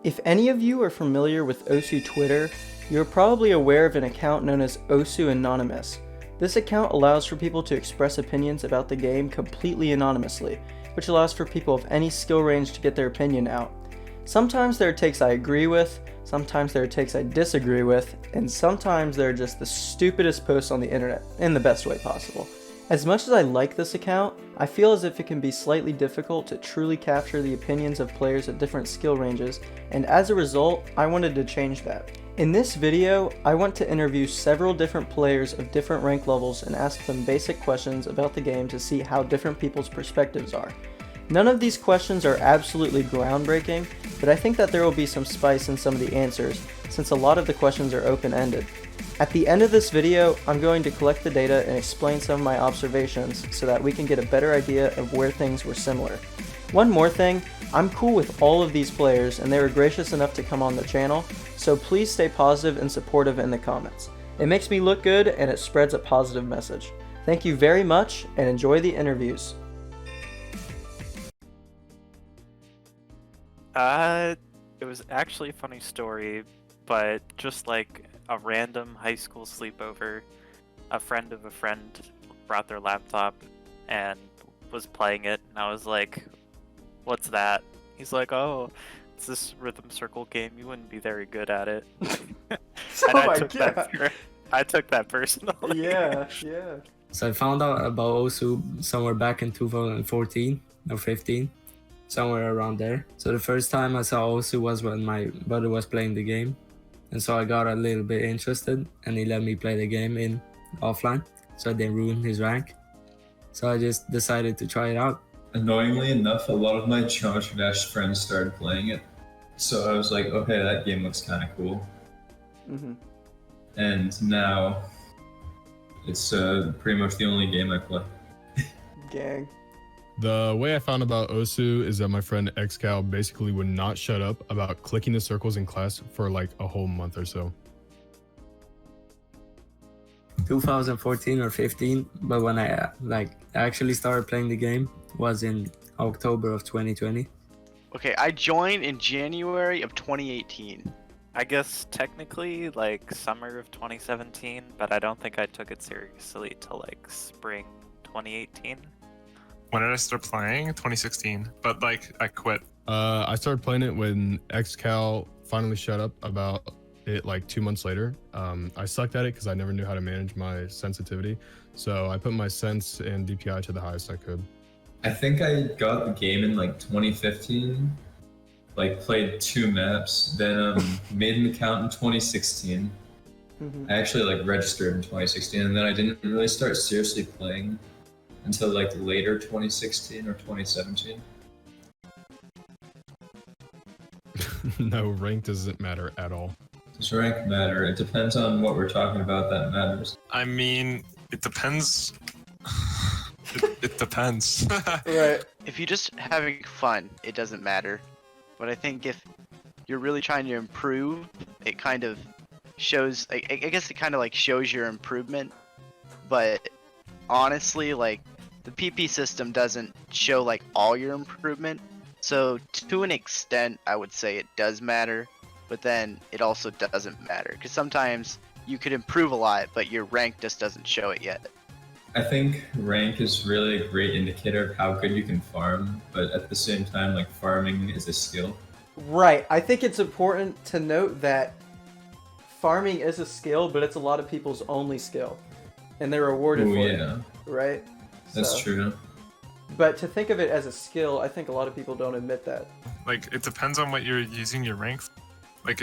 If any of you are familiar with OSU Twitter, you're probably aware of an account known as OSU Anonymous. This account allows for people to express opinions about the game completely anonymously, which allows for people of any skill range to get their opinion out. Sometimes there are takes I agree with, sometimes there are takes I disagree with, and sometimes they're just the stupidest posts on the internet, in the best way possible. As much as I like this account, I feel as if it can be slightly difficult to truly capture the opinions of players at different skill ranges, and as a result, I wanted to change that. In this video, I want to interview several different players of different rank levels and ask them basic questions about the game to see how different people's perspectives are. None of these questions are absolutely groundbreaking, but I think that there will be some spice in some of the answers, since a lot of the questions are open-ended. At the end of this video, I'm going to collect the data and explain some of my observations so that we can get a better idea of where things were similar. One more thing, I'm cool with all of these players and they were gracious enough to come on the channel, so please stay positive and supportive in the comments. It makes me look good and it spreads a positive message. Thank you very much and enjoy the interviews. It was actually a funny story, but just like a random high school sleepover, a friend of a friend brought their laptop and was playing it, and I was like, "What's that?" He's like, "Oh, it's this rhythm circle game. You wouldn't be very good at it." And I took that personally. Yeah. So I found out about OSU somewhere back in 2014 or 15, somewhere around there. So the first time I saw OSU was when my brother was playing the game. And so I got a little bit interested and he let me play the game in offline so I didn't ruin his rank. So I just decided to try it out. Annoyingly enough, a lot of my Challenge Dash friends started playing it. So I was like, okay, that game looks kind of cool. And now it's pretty much the only game I play. Gang. The way I found about OSU is that my friend XCal basically would not shut up about clicking the circles in class for like a whole month or so. 2014 or 15, but when I actually started playing the game was in October of 2020. Okay, I joined in January of 2018. I guess technically like summer of 2017, but I don't think I took it seriously till like spring 2018. When did I start playing? 2016, but like I quit. I started playing it when XCal finally shut up about it like 2 months later. I sucked at it because I never knew how to manage my sensitivity. So I put my sense and DPI to the highest I could. I think I got the game in like 2015, like played 2 maps, then made an account in 2016. I actually like registered in 2016, and then I didn't really start seriously playing until like later 2016 or 2017. No, rank doesn't matter at all. Does rank matter? It depends on what we're talking about that matters. I mean, it depends. It depends. Right. If you're just having fun, it doesn't matter. But I think if you're really trying to improve, it kind of shows, I guess it kind of like shows your improvement. But honestly, like, the PP system doesn't show like all your improvement. So to an extent, I would say it does matter, but then it also doesn't matter because sometimes you could improve a lot, but your rank just doesn't show it yet. I think rank is really a great indicator of how good you can farm, but at the same time, like, farming is a skill. Right. I think it's important to note that farming is a skill, but it's a lot of people's only skill, and they're rewarded for it. Right? That's true. But to think of it as a skill, I think a lot of people don't admit that. Like, it depends on what you're using your rank for. Like,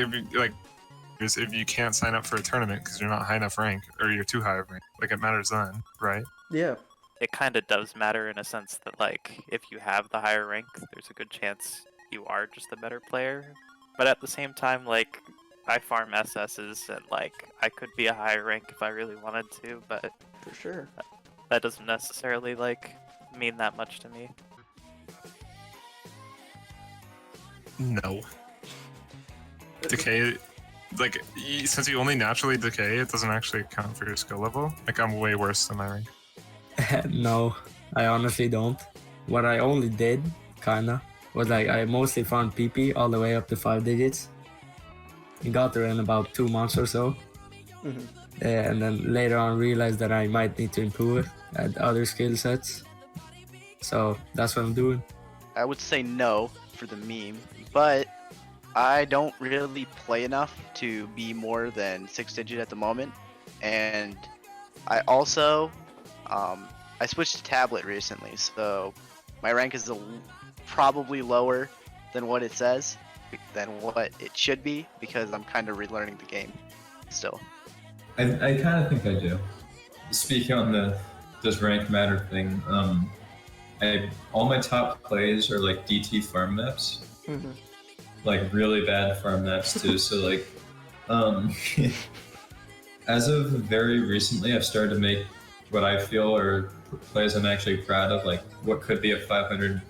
if you can't sign up for a tournament because you're not high enough rank, or you're too high of rank, like, it matters then, right? Yeah. It kind of does matter in a sense that like if you have the higher rank, there's a good chance you are just a better player. But at the same time, like, I farm SS's and like I could be a higher rank if I really wanted to, but For sure. that doesn't necessarily like mean that much to me. No. Decay, like, since you only naturally decay, it doesn't actually count for your skill level. Like, I'm way worse than my rank. No, I honestly don't. What I only did, kinda, was like I mostly farmed PP all the way up to 5 digits. And got there in about 2 months or so. And then later on realized that I might need to improve it at other skill sets. So that's what I'm doing. I would say no for the meme, but I don't really play enough to be more than 6 digit at the moment. And I also, I switched to tablet recently, so my rank is probably lower than what it says, than what it should be, because I'm kind of relearning the game still. I kind of think I do. Speaking on the does rank matter thing, all my top plays are like DT farm maps, like really bad farm maps too. So like, as of very recently, I've started to make what I feel are plays I'm actually proud of, like what could be a 500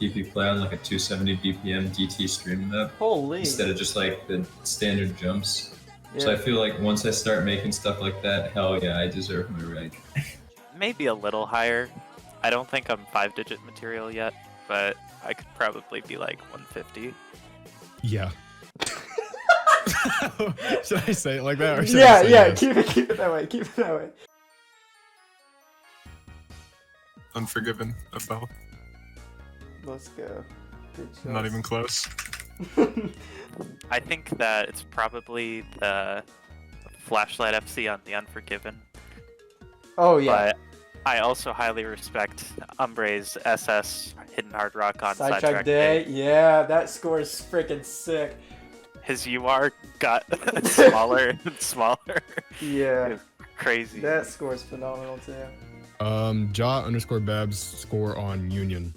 PP play on like a 270 BPM DT stream map. Holy. Instead of just like the standard jumps. Yeah. So I feel like once I start making stuff like that, hell yeah, I deserve my rank. Maybe a little higher. I don't think I'm 5-digit material yet, but I could probably be like 150. Yeah. Should I say it like that? Or should Yeah, I say yeah, yes? keep it that way, keep it that way. Unforgiven of both. Let's go. Good choice. Not even close. I think that it's probably the Flashlight FC on the Unforgiven. Oh yeah. But I also highly respect Umbre's SS Hidden Hard Rock on Sidetrack Day. Yeah, that score is freaking sick. His UR got smaller and smaller. Yeah. It's crazy. That score is phenomenal too. Ja_Babs score on Union.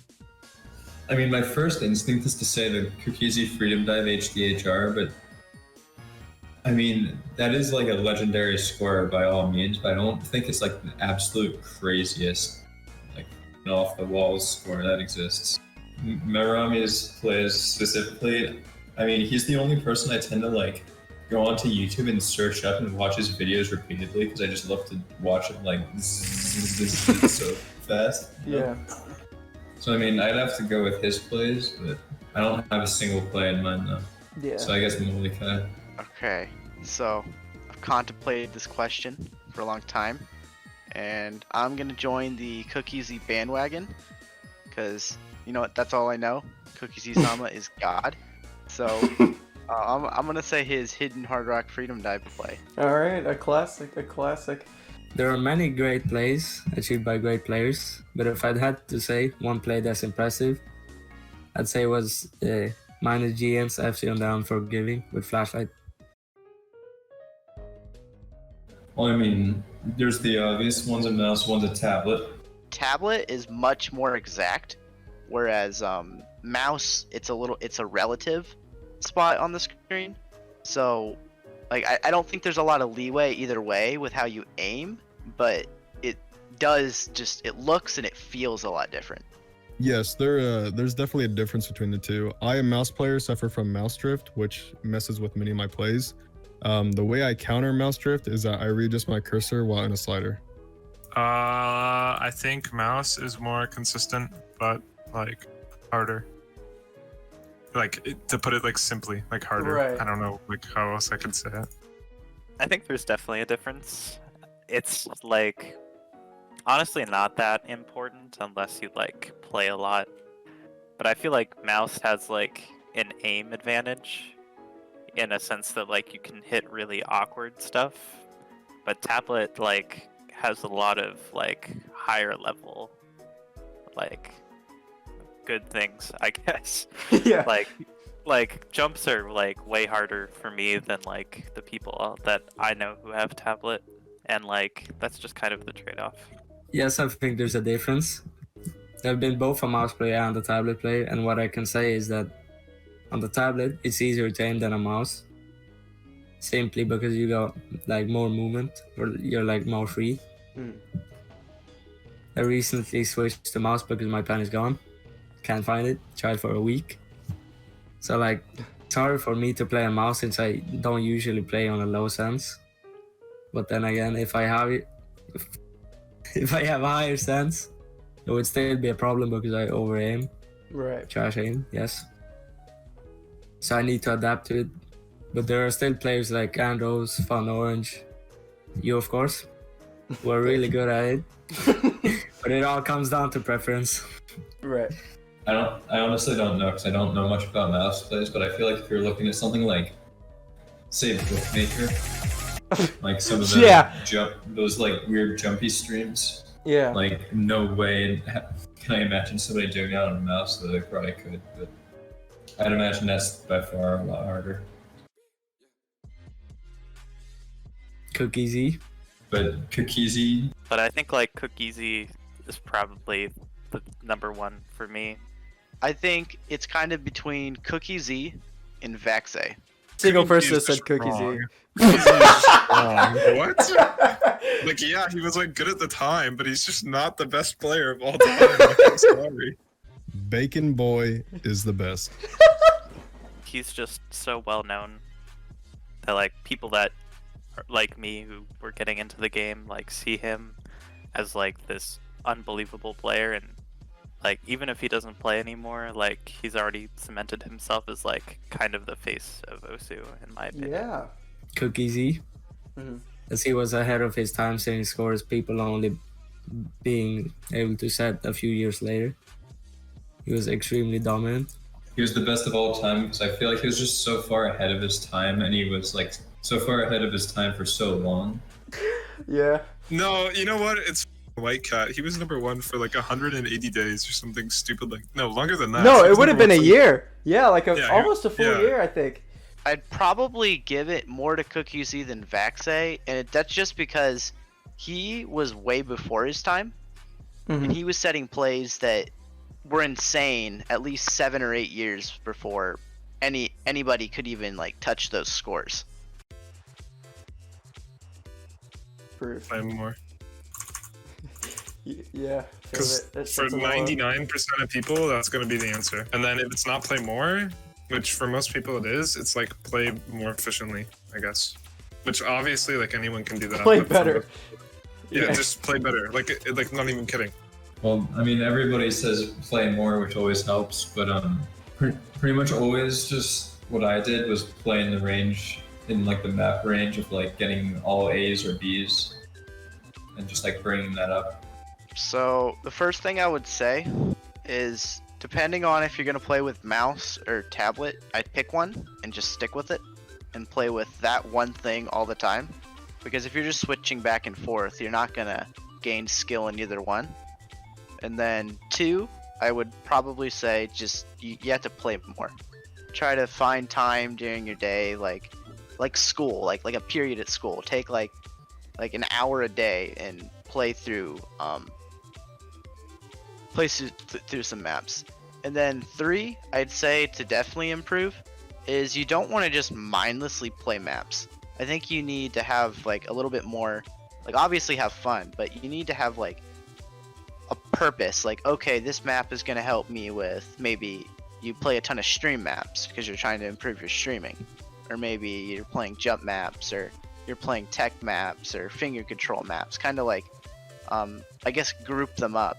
I mean, my first instinct is to say the Quirkay Freedom Dive HDHR, but I mean, that is like a legendary score by all means, but I don't think it's like the absolute craziest, like, off the walls score that exists. Merami's plays specifically, I mean, he's the only person I tend to like go onto YouTube and search up and watch his videos repeatedly because I just love to watch him like so fast. Yeah. So I mean, I'd have to go with his plays, but I don't have a single play in mind though. Yeah. So I guess Molika. Okay, so I've contemplated this question for a long time, and I'm gonna join the Cookiesy bandwagon, because you know what? That's all I know. Cookiesy Sama is God. So I'm gonna say his Hidden Hard Rock Freedom Dive play. All right, a classic, a classic. There are many great plays achieved by great players, but if I'd had to say one play that's impressive, I'd say it was minus GM's FC on the Unforgiving with Flashlight. Well, I mean, there's the obvious one's a mouse, one's a tablet. Tablet is much more exact, whereas mouse, it's a relative spot on the screen. So like I don't think there's a lot of leeway either way with how you aim, but it looks and it feels a lot different. Yes, there's definitely a difference between the two. I, a mouse player, suffer from mouse drift, which messes with many of my plays. The way I counter mouse drift is that I readjust my cursor while in a slider. I think mouse is more consistent, but like harder. Like to put it like simply, like harder. Right. I don't know like how else I could say it. I think there's definitely a difference. It's like honestly not that important unless you like play a lot. But I feel like mouse has like an aim advantage in a sense that like you can hit really awkward stuff. But tablet like has a lot of like higher level like good things, I guess. Yeah. Like jumps are like way harder for me than like the people that I know who have tablet, and like that's just kind of the trade-off. Yes, I think there's a difference. I've been both a mouse player and a tablet player, and what I can say is that on the tablet, it's easier to aim than a mouse. Simply because you got like more movement, or you're like more free. I recently switched to mouse because my pen is gone. Can't find it. Tried for a week. So like, it's hard for me to play a mouse since I don't usually play on a low sense. But then again, if I have it, if I have a higher sense, it would still be a problem because I over aim. Right. trash aim, yes. So I need to adapt to it. But there are still players like Andros, Fun Orange, you of course, who are really good at it. But it all comes down to preference. Right. I honestly don't know because I don't know much about mouse plays, but I feel like if you're looking at something like, say, Bookmaker, like some of the those like weird jumpy streams. Yeah. Like no way can I imagine somebody doing that on a mouse, though they probably could, but I'd imagine that's by far a lot harder. Cookiesy. But Cookiesy, But I think like Cookiesy is probably the number one for me. I think it's kind of between Cookiesy and Vaxe. Single person that He's said just Cookie Z. wrong. What? Like, yeah, he was like good at the time, but he's just not the best player of all time. I'm sorry. Bacon Boy is the best. He's just so well known that like people that are like me who were getting into the game like see him as like this unbelievable player, and like even if he doesn't play anymore, like he's already cemented himself as like kind of the face of Osu in my opinion. Yeah. Cookiesy. Mm-hmm. As he was ahead of his time setting scores, people only being able to set a few years later. He was extremely dominant. he was the best of all time because I feel like he was just so far ahead of his time, and he was like so far ahead of his time for so long. Yeah. No, you know what? It's White Cat. He was number one for like 180 days or something stupid like. No, longer than that. No, He it was would have number been a one for- year. Yeah, like Yeah, almost a full yeah. year, I think. I'd probably give it more to Cookiesy than Vaxe, and that's just because he was way before his time, and Mhm. he was setting plays that were insane at least 7 or 8 years before anybody could even like touch those scores. Proof. Play more. Yeah. Because for 99% of people, that's going to be the answer. And then if it's not play more, which for most people it is, it's like play more efficiently, I guess. Which obviously, like anyone can do that. Play but for better. most- Yeah, just play better. Like not even kidding. Well, I mean, everybody says play more, which always helps, but pretty much always just what I did was play in the range, in like the map range of like getting all A's or B's, and just like bringing that up. So the first thing I would say is, depending on if you're gonna play with mouse or tablet, I'd pick one and just stick with it and play with that one thing all the time. Because if you're just switching back and forth, you're not gonna gain skill in either one. And then 2, I would probably say just you have to play more. Try to find time during your day, like school, like a period at school. Take like an hour a day and play through through some maps. And then 3, I'd say to definitely improve is you don't want to just mindlessly play maps. I think you need to have like a little bit more, like obviously have fun, but you need to have like a purpose. Like, okay, this map is going to help me with, maybe you play a ton of stream maps because you're trying to improve your streaming, or maybe you're playing jump maps, or you're playing tech maps or finger control maps, kind of like I guess group them up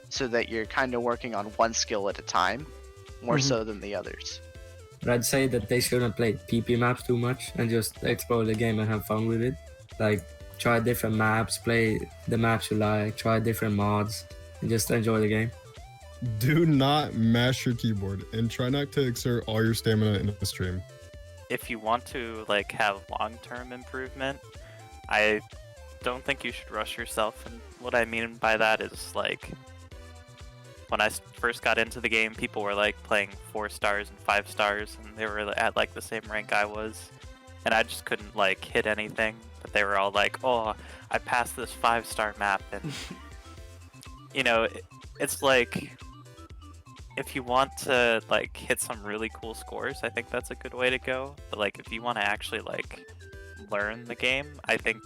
so that you're kind of working on one skill at a time, more so than the others. But I'd say that they shouldn't play PP maps too much and just explore the game and have fun with it. Like, try different maps, play the maps you like, try different mods, and just enjoy the game. Do not mash your keyboard and try not to exert all your stamina in the stream. If you want to like have long-term improvement, I don't think you should rush yourself. And what I mean by that is like, when I first got into the game, people were like playing 4 stars and 5 stars, and they were at like the same rank I was, and I just couldn't like hit anything. But they were all like, "Oh, I passed this 5-star map," and you know, it's like, if you want to like hit some really cool scores, I think that's a good way to go. But like, if you want to actually like learn the game, I think,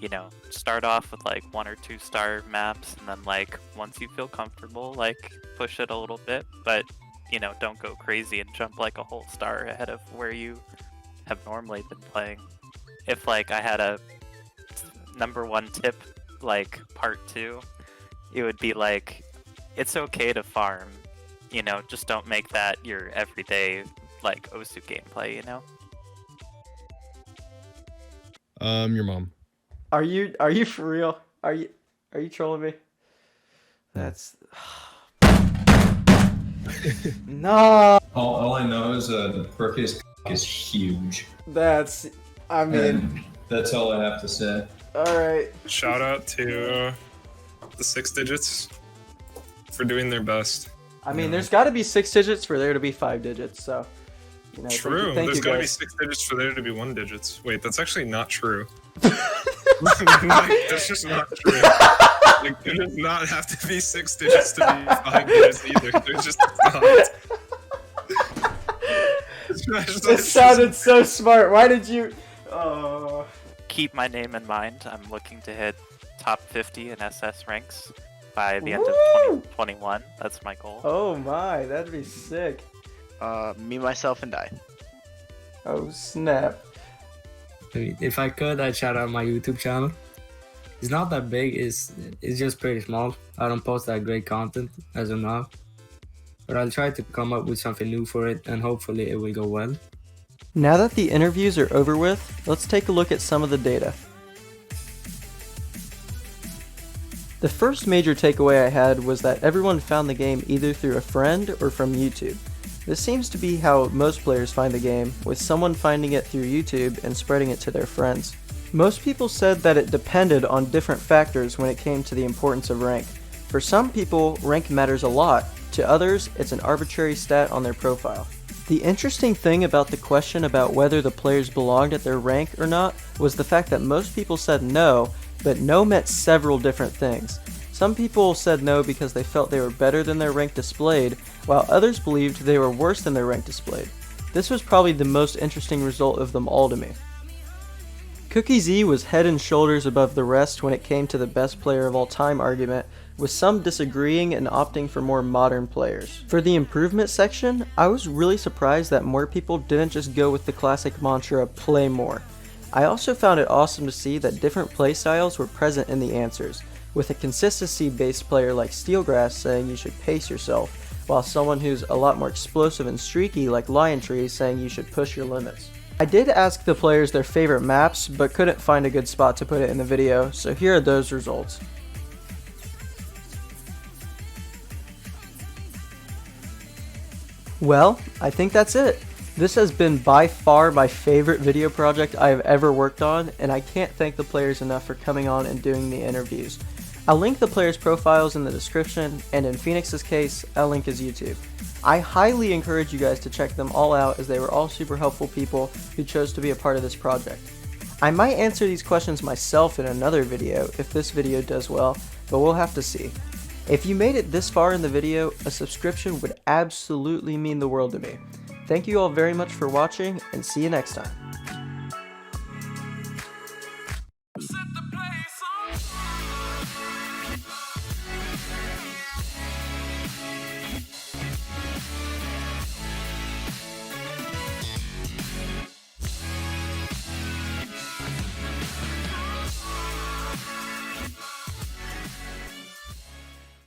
you know, start off with like 1 or 2 star maps, and then like once you feel comfortable, like push it a little bit, but you know, don't go crazy and jump like a whole star ahead of where you have normally been playing. If like I had a number 1 tip, like part 2, it would be like, it's okay to farm you know, just don't make that your everyday like Osu gameplay, you know? Your mom. Are you for real? Are you trolling me? That's no. All I know is Quirkay's is huge. I mean, And that's all I have to say. all right. Shout out to the 6 digits for doing their best. I mean, there's got to be 6 digits for there to be 5 digits. So, you know, True. Thank There's you got to be guys. 6 digits for there to be 1 digits. Wait, that's actually not true. Like, that's just not true. Like, there does not have to be 6 digits to be 5 digits either. There's just not. It sounded so smart. Why did you? Keep my name in mind. I'm looking to hit top 50 in SS ranks by the end of Woo! 2021. That's my goal. Oh my, that'd be sick. Me, myself, and I. Oh snap. I mean, if I could, I'd shout out my YouTube channel. It's not that big. It's just pretty small. I don't post that great content as of now. But I'll try to come up with something new for it, and hopefully it will go well. Now that the interviews are over with, let's take a look at some of the data. The first major takeaway I had was that everyone found the game either through a friend or from YouTube. This seems to be how most players find the game, with someone finding it through YouTube and spreading it to their friends. Most people said that it depended on different factors when it came to the importance of rank. For some people, rank matters a lot. To others, it's an arbitrary stat on their profile. The interesting thing about the question about whether the players belonged at their rank or not was the fact that most people said no, but no meant several different things. Some people said no because they felt they were better than their rank displayed, while others believed they were worse than their rank displayed. This was probably the most interesting result of them all to me. Cookie Z was head and shoulders above the rest when it came to the best player of all time argument, with some disagreeing and opting for more modern players. For the improvement section, I was really surprised that more people didn't just go with the classic mantra, play more. I also found it awesome to see that different playstyles were present in the answers, with a consistency-based player like Steelgrass saying you should pace yourself, while someone who's a lot more explosive and streaky like Lion Tree saying you should push your limits. I did ask the players their favorite maps, but couldn't find a good spot to put it in the video, so here are those results. Well, I think that's it. This has been by far my favorite video project I have ever worked on, and I can't thank the players enough for coming on and doing the interviews. I'll link the players' profiles in the description, and in Phoenix's case, I'll link his YouTube. I highly encourage you guys to check them all out, as they were all super helpful people who chose to be a part of this project. I might answer these questions myself in another video if this video does well, but we'll have to see. If you made it this far in the video, a subscription would absolutely mean the world to me. Thank you all very much for watching, and see you next time.